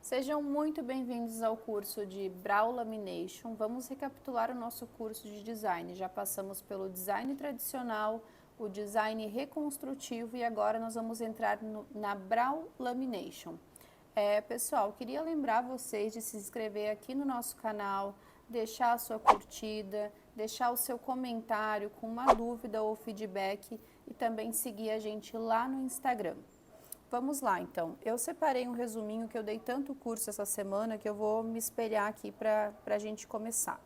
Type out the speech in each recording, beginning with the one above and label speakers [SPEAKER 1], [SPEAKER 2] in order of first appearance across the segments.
[SPEAKER 1] Sejam muito bem-vindos ao curso de Brow Lamination. Vamos recapitular o nosso curso de design. Já passamos pelo design tradicional, o design reconstrutivo e agora nós vamos entrar na Brow Lamination. Pessoal, queria lembrar vocês de se inscrever aqui no nosso canal, deixar a sua curtida, deixar o seu comentário com uma dúvida ou feedback e também seguir a gente lá no Instagram. Vamos lá, então. Eu separei um resuminho que eu dei tanto curso essa semana que eu vou me espelhar aqui para a gente começar.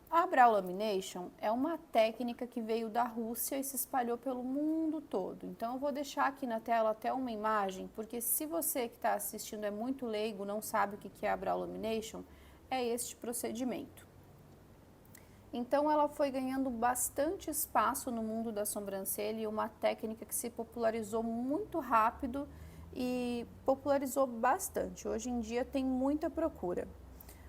[SPEAKER 1] A Brow Lamination é uma técnica que veio da Rússia e se espalhou pelo mundo todo. Então, eu vou deixar aqui na tela até uma imagem, porque se você que está assistindo é muito leigo, não sabe o que é a Brow Lamination, é este procedimento. Então, ela foi ganhando bastante espaço no mundo da sobrancelha e uma técnica que se popularizou muito rápido e popularizou bastante. Hoje em dia tem muita procura.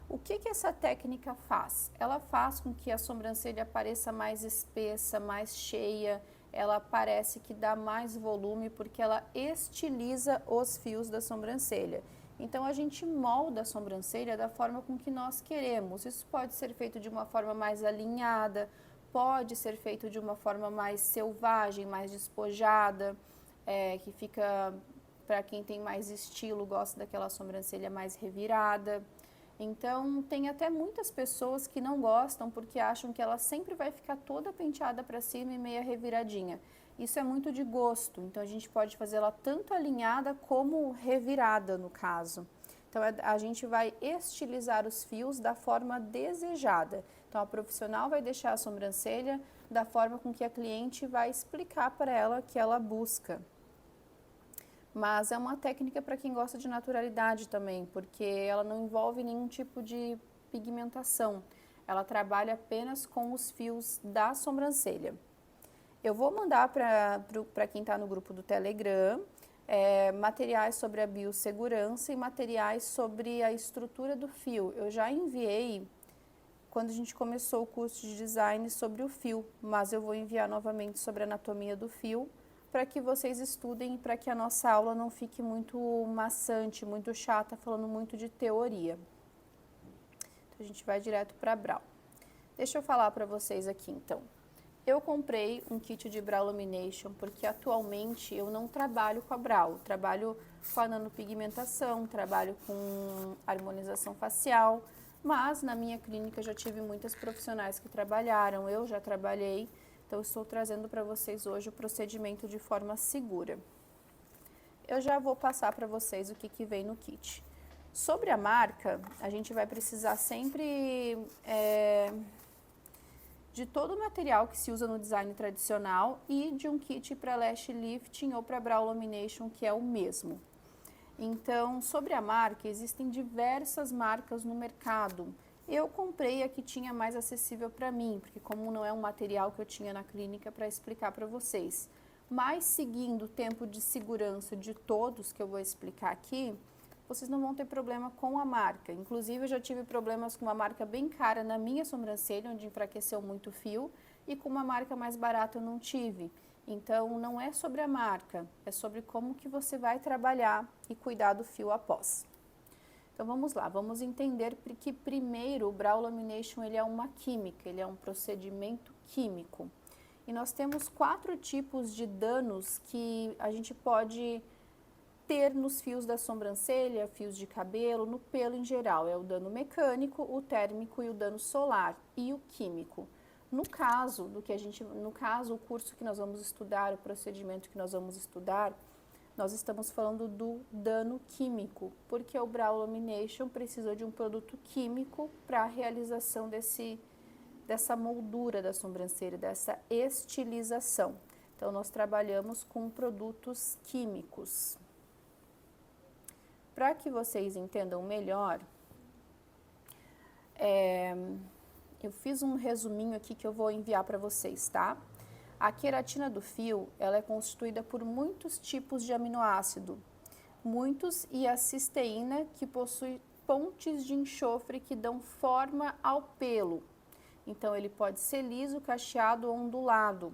[SPEAKER 1] O que essa técnica faz? Ela faz com que a sobrancelha pareça mais espessa, mais cheia, ela parece que dá mais volume porque ela estiliza os fios da sobrancelha. Então, a gente molda a sobrancelha da forma com que nós queremos. Isso pode ser feito de uma forma mais alinhada, pode ser feito de uma forma mais selvagem, mais despojada, que fica, para quem tem mais estilo, gosta daquela sobrancelha mais revirada. Então, tem até muitas pessoas que não gostam porque acham que ela sempre vai ficar toda penteada para cima e meia reviradinha. Isso é muito de gosto, então a gente pode fazê-la tanto alinhada como revirada no caso. Então a gente vai estilizar os fios da forma desejada. Então a profissional vai deixar a sobrancelha da forma com que a cliente vai explicar para ela que ela busca. Mas é uma técnica para quem gosta de naturalidade também, porque ela não envolve nenhum tipo de pigmentação. Ela trabalha apenas com os fios da sobrancelha. Eu vou mandar para quem está no grupo do Telegram materiais sobre a biossegurança e materiais sobre a estrutura do fio. Eu já enviei quando a gente começou o curso de design sobre o fio, mas eu vou enviar novamente sobre a anatomia do fio para que vocês estudem e para que a nossa aula não fique muito maçante, muito chata, falando muito de teoria. Então, a gente vai direto para a Brow. Deixa eu falar para vocês aqui, então. Eu comprei um kit de Brow Lamination porque atualmente eu não trabalho com a Brow, trabalho com a nanopigmentação, trabalho com harmonização facial, mas na minha clínica eu já tive muitas profissionais que trabalharam, eu já trabalhei, então estou trazendo para vocês hoje o procedimento de forma segura. Eu já vou passar para vocês o que vem no kit. Sobre a marca, a gente vai precisar sempre de todo o material que se usa no design tradicional e de um kit para lash lifting ou para brow lamination, que é o mesmo. Então, sobre a marca, existem diversas marcas no mercado. Eu comprei a que tinha mais acessível para mim, porque como não é um material que eu tinha na clínica para explicar para vocês. Mas seguindo o tempo de segurança de todos que eu vou explicar aqui, vocês não vão ter problema com a marca. Inclusive, eu já tive problemas com uma marca bem cara na minha sobrancelha, onde enfraqueceu muito o fio, e com uma marca mais barata eu não tive. Então, não é sobre a marca, é sobre como que você vai trabalhar e cuidar do fio após. Então, vamos lá, vamos entender que primeiro o Brow Lamination ele é uma química, ele é um procedimento químico. E nós temos 4 tipos de danos que a gente pode ter nos fios da sobrancelha, fios de cabelo, no pelo em geral. É o dano mecânico, o térmico e o dano solar e o químico. No caso, o curso que nós vamos estudar, o procedimento que nós vamos estudar, nós estamos falando do dano químico, porque o Brow Lamination precisa de um produto químico para a realização dessa moldura da sobrancelha, dessa estilização. Então, nós trabalhamos com produtos químicos. Para que vocês entendam melhor, eu fiz um resuminho aqui que eu vou enviar para vocês, tá? A queratina do fio, ela é constituída por muitos tipos de aminoácido, e a cisteína, que possui pontes de enxofre que dão forma ao pelo. Então, ele pode ser liso, cacheado ou ondulado.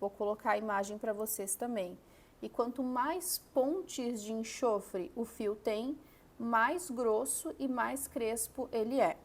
[SPEAKER 1] Vou colocar a imagem para vocês também. E quanto mais pontes de enxofre o fio tem, mais grosso e mais crespo ele é.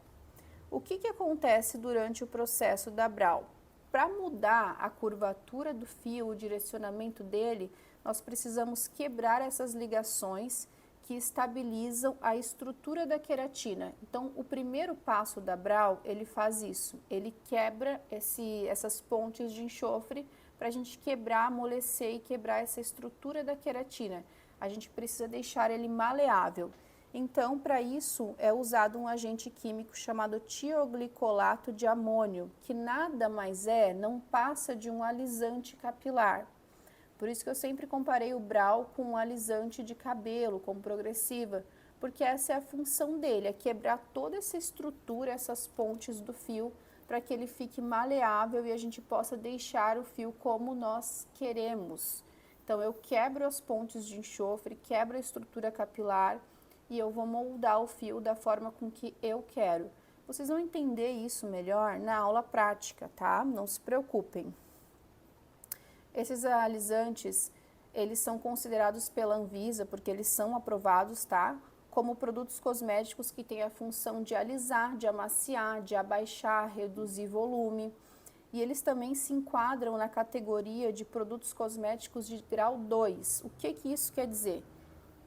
[SPEAKER 1] O que acontece durante o processo da Brown? Para mudar a curvatura do fio, o direcionamento dele, nós precisamos quebrar essas ligações que estabilizam a estrutura da queratina. Então, o primeiro passo da Brown, ele faz isso. Ele quebra essas pontes de enxofre para a gente quebrar, amolecer e quebrar essa estrutura da queratina. A gente precisa deixar ele maleável. Então, para isso, é usado um agente químico chamado tioglicolato de amônio, que nada mais não passa de um alisante capilar. Por isso que eu sempre comparei o Brown com um alisante de cabelo, com progressiva, porque essa é a função dele, é quebrar toda essa estrutura, essas pontes do fio, para que ele fique maleável e a gente possa deixar o fio como nós queremos. Então, eu quebro as pontes de enxofre, quebro a estrutura capilar, e eu vou moldar o fio da forma com que eu quero. Vocês vão entender isso melhor na aula prática, tá? Não se preocupem. Esses alisantes, eles são considerados pela Anvisa, porque eles são aprovados, tá? Como produtos cosméticos que têm a função de alisar, de amaciar, de abaixar, reduzir volume. E eles também se enquadram na categoria de produtos cosméticos de grau 2. O que isso quer dizer?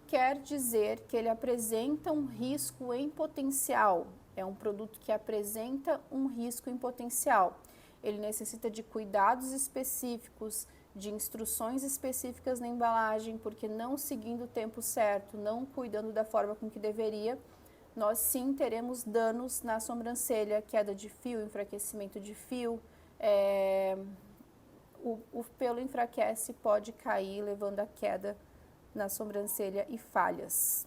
[SPEAKER 1] Quer dizer que ele apresenta um risco em potencial. É um produto que apresenta um risco em potencial. Ele necessita de cuidados específicos, de instruções específicas na embalagem, porque não seguindo o tempo certo, não cuidando da forma com que deveria, nós sim teremos danos na sobrancelha, queda de fio, enfraquecimento de fio, o pelo enfraquece, pode cair, levando a queda na sobrancelha e falhas.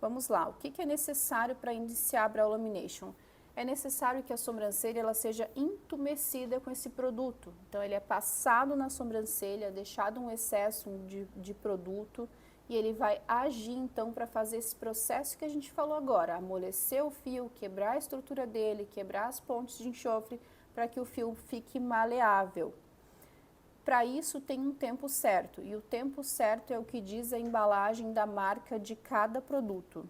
[SPEAKER 1] Vamos lá, o que é necessário para iniciar a Brow Lamination? É necessário que a sobrancelha ela seja entumecida com esse produto. Então, ele é passado na sobrancelha, deixado um excesso de produto e ele vai agir, então, para fazer esse processo que a gente falou agora, amolecer o fio, quebrar a estrutura dele, quebrar as pontes de enxofre, para que o fio fique maleável. Para isso tem um tempo certo, e o tempo certo é o que diz a embalagem da marca de cada produto.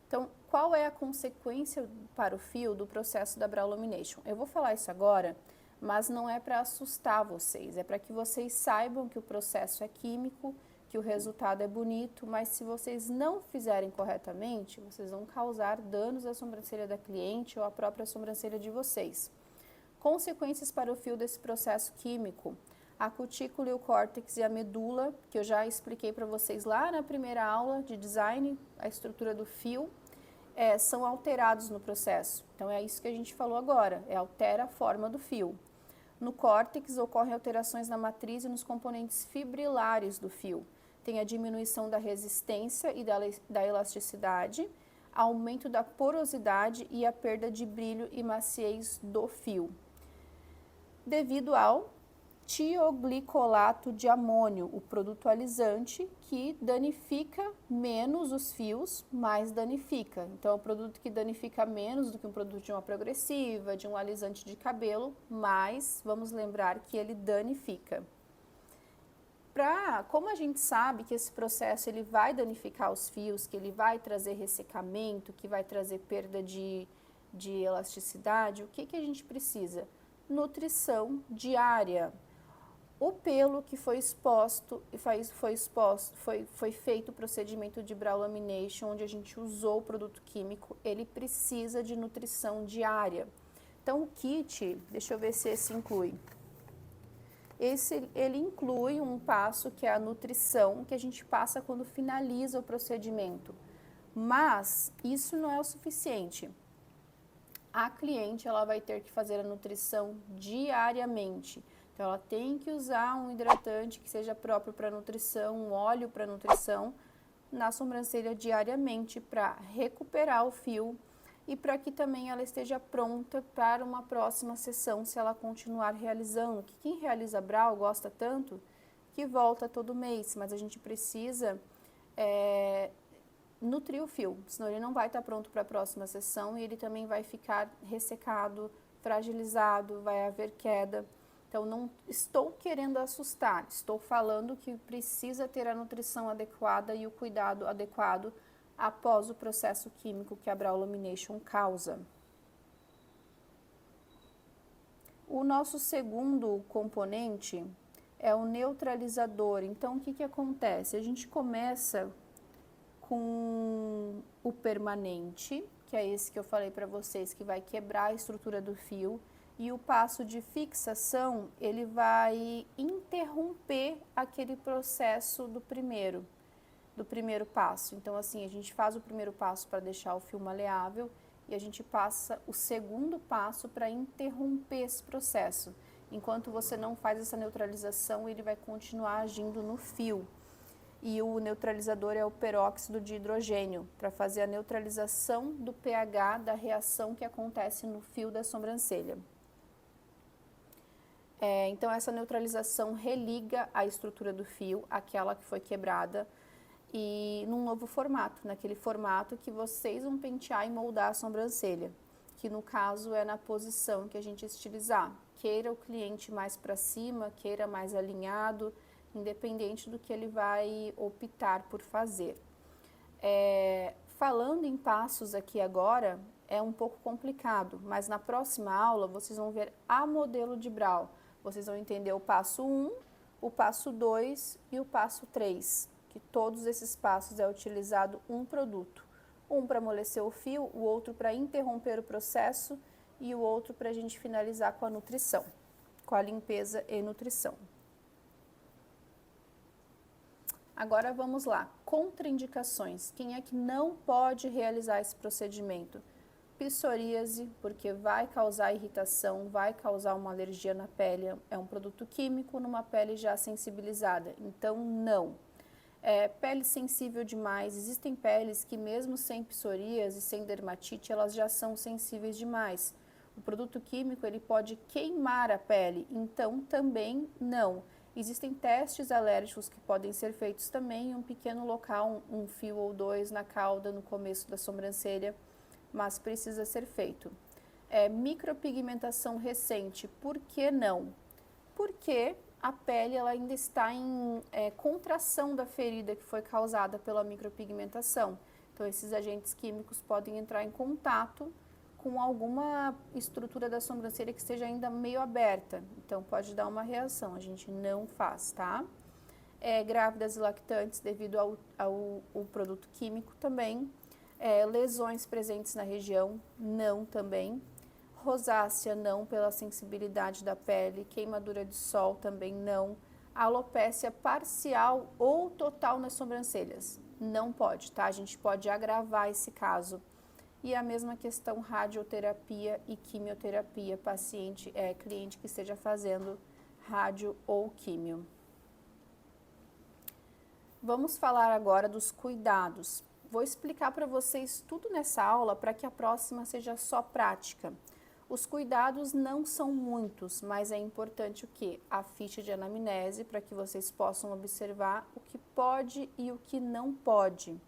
[SPEAKER 1] Então, qual é a consequência para o fio do processo da Brow Lamination? Eu vou falar isso agora, mas não é para assustar vocês, é para que vocês saibam que o processo é químico, que o resultado é bonito, mas se vocês não fizerem corretamente, vocês vão causar danos à sobrancelha da cliente ou à própria sobrancelha de vocês. Consequências para o fio desse processo químico: a cutícula e o córtex e a medula, que eu já expliquei para vocês lá na primeira aula de design, a estrutura do fio, são alterados no processo. Então, é isso que a gente falou agora, altera a forma do fio. No córtex, ocorrem alterações na matriz e nos componentes fibrilares do fio. Tem a diminuição da resistência e da elasticidade, aumento da porosidade e a perda de brilho e maciez do fio. Devido ao tioglicolato de amônio, o produto alisante que danifica menos os fios, mas danifica. Então, é um produto que danifica menos do que um produto de uma progressiva, de um alisante de cabelo, mas vamos lembrar que ele danifica. Como a gente sabe que esse processo ele vai danificar os fios, que ele vai trazer ressecamento, que vai trazer perda de elasticidade, o que a gente precisa? Nutrição diária. O pelo que foi exposto, foi feito o procedimento de Brow Lamination, onde a gente usou o produto químico, ele precisa de nutrição diária. Então, o kit, deixa eu ver se esse inclui. Ele inclui um passo que é a nutrição, que a gente passa quando finaliza o procedimento. Mas isso não é o suficiente. A cliente ela vai ter que fazer a nutrição diariamente. Então, ela tem que usar um hidratante que seja próprio para nutrição, um óleo para nutrição na sobrancelha diariamente para recuperar o fio e para que também ela esteja pronta para uma próxima sessão, se ela continuar realizando. Que quem realiza Brow gosta tanto que volta todo mês, mas a gente precisa nutrir o fio, senão ele não vai estar pronto para a próxima sessão e ele também vai ficar ressecado, fragilizado, vai haver queda. Então, não estou querendo assustar, estou falando que precisa ter a nutrição adequada e o cuidado adequado após o processo químico que a Brown Lamination causa. O nosso segundo componente é o neutralizador. Então, o que acontece? A gente começa com o permanente, que é esse que eu falei para vocês, que vai quebrar a estrutura do fio, e o passo de fixação, ele vai interromper aquele processo do primeiro passo. Então, assim, a gente faz o primeiro passo para deixar o fio maleável e a gente passa o segundo passo para interromper esse processo. Enquanto você não faz essa neutralização, ele vai continuar agindo no fio. E o neutralizador é o peróxido de hidrogênio, para fazer a neutralização do pH da reação que acontece no fio da sobrancelha. Então, essa neutralização religa a estrutura do fio, aquela que foi quebrada, e num novo formato, naquele formato que vocês vão pentear e moldar a sobrancelha, que no caso é na posição que a gente estilizar. Queira o cliente mais para cima, queira mais alinhado, independente do que ele vai optar por fazer. Falando em passos aqui agora, é um pouco complicado, mas na próxima aula vocês vão ver a modelo de Brown. Vocês vão entender o passo 1, o passo 2 e o passo 3, que todos esses passos é utilizado um produto. Um para amolecer o fio, o outro para interromper o processo e o outro para a gente finalizar com a nutrição, com a limpeza e nutrição. Agora vamos lá, contraindicações. Quem é que não pode realizar esse procedimento? Psoríase, porque vai causar irritação, vai causar uma alergia na pele, é um produto químico numa pele já sensibilizada, então não. Pele sensível demais, existem peles que mesmo sem psoríase, sem dermatite, elas já são sensíveis demais. O produto químico ele pode queimar a pele, então também não. Existem testes alérgicos que podem ser feitos também em um pequeno local, um fio ou dois na cauda, no começo da sobrancelha, mas precisa ser feito. Micropigmentação recente, por que não? Porque a pele ela ainda está em contração da ferida que foi causada pela micropigmentação. Então, esses agentes químicos podem entrar em contato com alguma estrutura da sobrancelha que esteja ainda meio aberta. Então, pode dar uma reação, a gente não faz, tá? Grávidas e lactantes devido ao produto químico também. Lesões presentes na região, não também. Rosácea, não, pela sensibilidade da pele. Queimadura de sol, também não. Alopécia parcial ou total nas sobrancelhas, não pode, tá? A gente pode agravar esse caso. E a mesma questão, radioterapia e quimioterapia, cliente que esteja fazendo rádio ou químio. Vamos falar agora dos cuidados. Vou explicar para vocês tudo nessa aula para que a próxima seja só prática. Os cuidados não são muitos, mas é importante o quê? A ficha de anamnese para que vocês possam observar o que pode e o que não pode.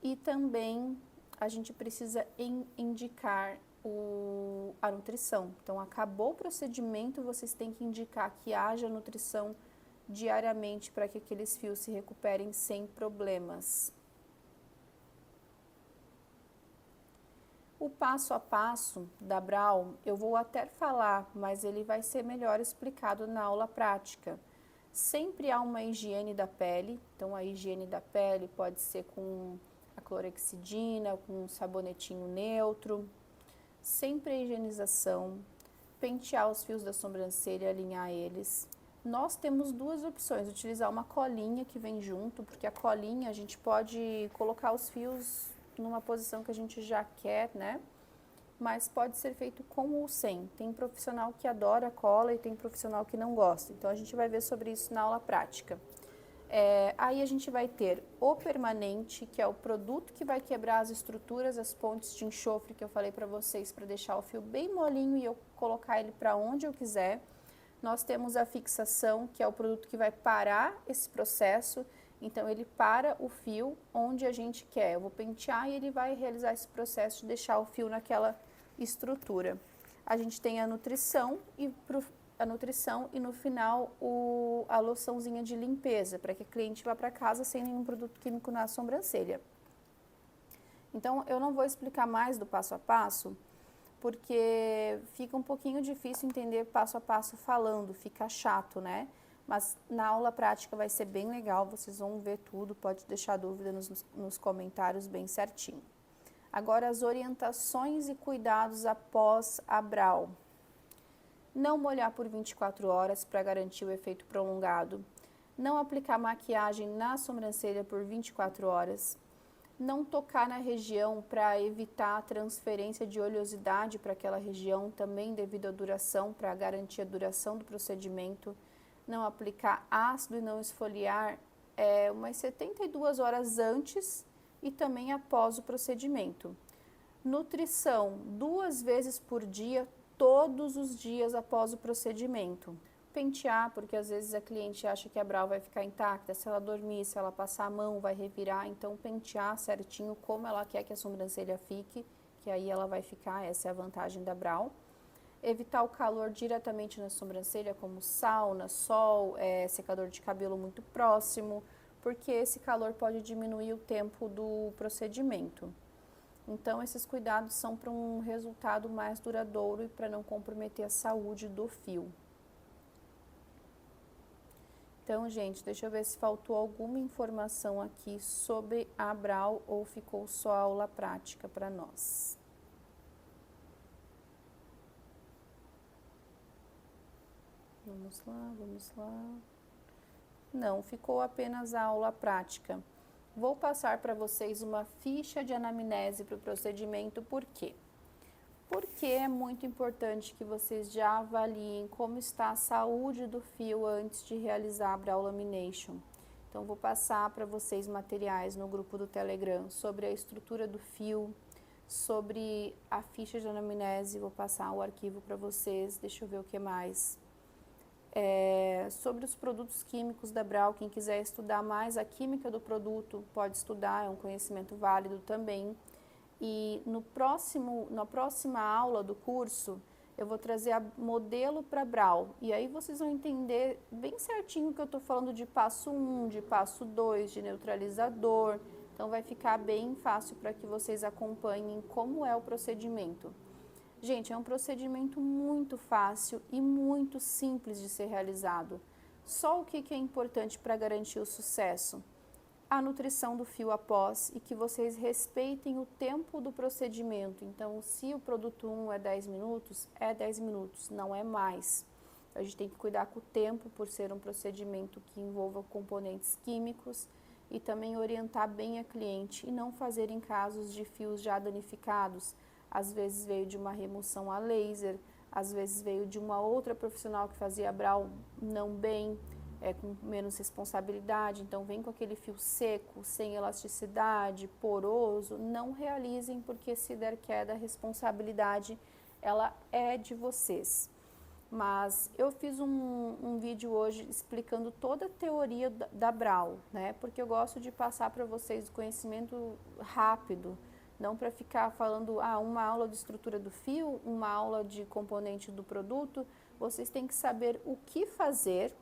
[SPEAKER 1] E também a gente precisa indicar a nutrição. Então, acabou o procedimento, vocês têm que indicar que haja nutrição diariamente para que aqueles fios se recuperem sem problemas. O passo a passo da Brown, eu vou até falar, mas ele vai ser melhor explicado na aula prática. Sempre há uma higiene da pele, então a higiene da pele pode ser com a clorexidina, com um sabonetinho neutro. Sempre a higienização, pentear os fios da sobrancelha, alinhar eles. Nós temos duas opções, utilizar uma colinha que vem junto, porque a colinha a gente pode colocar os fios numa posição que a gente já quer, né? Mas pode ser feito com ou sem. Tem profissional que adora cola e tem profissional que não gosta. Então, a gente vai ver sobre isso na aula prática. Aí a gente vai ter o permanente, que é o produto que vai quebrar as estruturas, as pontes de enxofre que eu falei para vocês, para deixar o fio bem molinho e eu colocar ele para onde eu quiser. Nós temos a fixação, que é o produto que vai parar esse processo Então, ele para o fio onde a gente quer. Eu vou pentear e ele vai realizar esse processo de deixar o fio naquela estrutura. A gente tem a nutrição e no final a loçãozinha de limpeza, para que a cliente vá para casa sem nenhum produto químico na sobrancelha. Então, eu não vou explicar mais do passo a passo, porque fica um pouquinho difícil entender passo a passo falando, fica chato, né? Mas na aula prática vai ser bem legal, vocês vão ver tudo, pode deixar dúvida nos comentários bem certinho. Agora as orientações e cuidados após a brow. Não molhar por 24 horas para garantir o efeito prolongado. Não aplicar maquiagem na sobrancelha por 24 horas. Não tocar na região para evitar a transferência de oleosidade para aquela região, também devido à duração, para garantir a duração do procedimento. Não aplicar ácido e não esfoliar umas 72 horas antes e também após o procedimento. Nutrição 2 vezes por dia, todos os dias após o procedimento. Pentear, porque às vezes a cliente acha que a brow vai ficar intacta, se ela dormir, se ela passar a mão, vai revirar, então pentear certinho como ela quer que a sobrancelha fique, que aí ela vai ficar, essa é a vantagem da brow. Evitar o calor diretamente na sobrancelha, como sauna, sol, secador de cabelo muito próximo, porque esse calor pode diminuir o tempo do procedimento. Então, esses cuidados são para um resultado mais duradouro e para não comprometer a saúde do fio. Então, gente, deixa eu ver se faltou alguma informação aqui sobre a brow ou ficou só a aula prática para nós. Vamos lá, vamos lá. Não, ficou apenas a aula prática. Vou passar para vocês uma ficha de anamnese para o procedimento, por quê? Porque é muito importante que vocês já avaliem como está a saúde do fio antes de realizar a brow lamination. Então, vou passar para vocês materiais no grupo do Telegram sobre a estrutura do fio, sobre a ficha de anamnese, vou passar o arquivo para vocês, deixa eu ver o que mais. Sobre os produtos químicos da brow, quem quiser estudar mais a química do produto, pode estudar, é um conhecimento válido também. E na próxima aula do curso, eu vou trazer a modelo para brow. E aí vocês vão entender bem certinho o que eu estou falando de passo 1, de passo 2, de neutralizador. Então, vai ficar bem fácil para que vocês acompanhem como é o procedimento. Gente, é um procedimento muito fácil e muito simples de ser realizado. Só o que é importante para garantir o sucesso? A nutrição do fio após e que vocês respeitem o tempo do procedimento. Então, se o produto 1 é 10 minutos, não é mais. A gente tem que cuidar com o tempo por ser um procedimento que envolva componentes químicos e também orientar bem a cliente e não fazer em casos de fios já danificados. Às vezes veio de uma remoção a laser, às vezes veio de uma outra profissional que fazia brow não bem, com menos responsabilidade, então vem com aquele fio seco, sem elasticidade, poroso, não realizem, porque se der queda, a responsabilidade ela é de vocês. Mas eu fiz um vídeo hoje explicando toda a teoria da brow, né? Porque eu gosto de passar para vocês o conhecimento rápido, não para ficar falando, uma aula de estrutura do fio, uma aula de componente do produto. Vocês têm que saber o que fazer,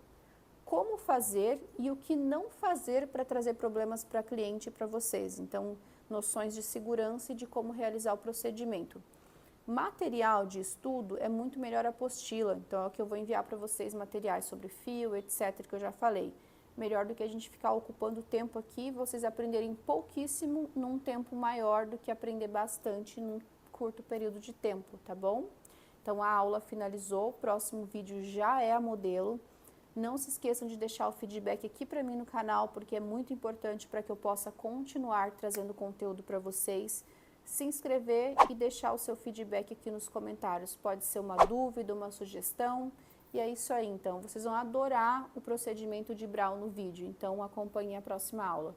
[SPEAKER 1] como fazer e o que não fazer para trazer problemas para cliente e para vocês. Então, noções de segurança e de como realizar o procedimento. Material de estudo é muito melhor a apostila, então é o que eu vou enviar para vocês, materiais sobre fio, etc, que eu já falei. Melhor do que a gente ficar ocupando tempo aqui, vocês aprenderem pouquíssimo num tempo maior do que aprender bastante num curto período de tempo, tá bom? Então, a aula finalizou, o próximo vídeo já é a modelo. Não se esqueçam de deixar o feedback aqui para mim no canal, porque é muito importante para que eu possa continuar trazendo conteúdo para vocês. Se inscrever e deixar o seu feedback aqui nos comentários. Pode ser uma dúvida, uma sugestão. E é isso aí, então. Vocês vão adorar o procedimento de brow no vídeo. Então, acompanhem a próxima aula.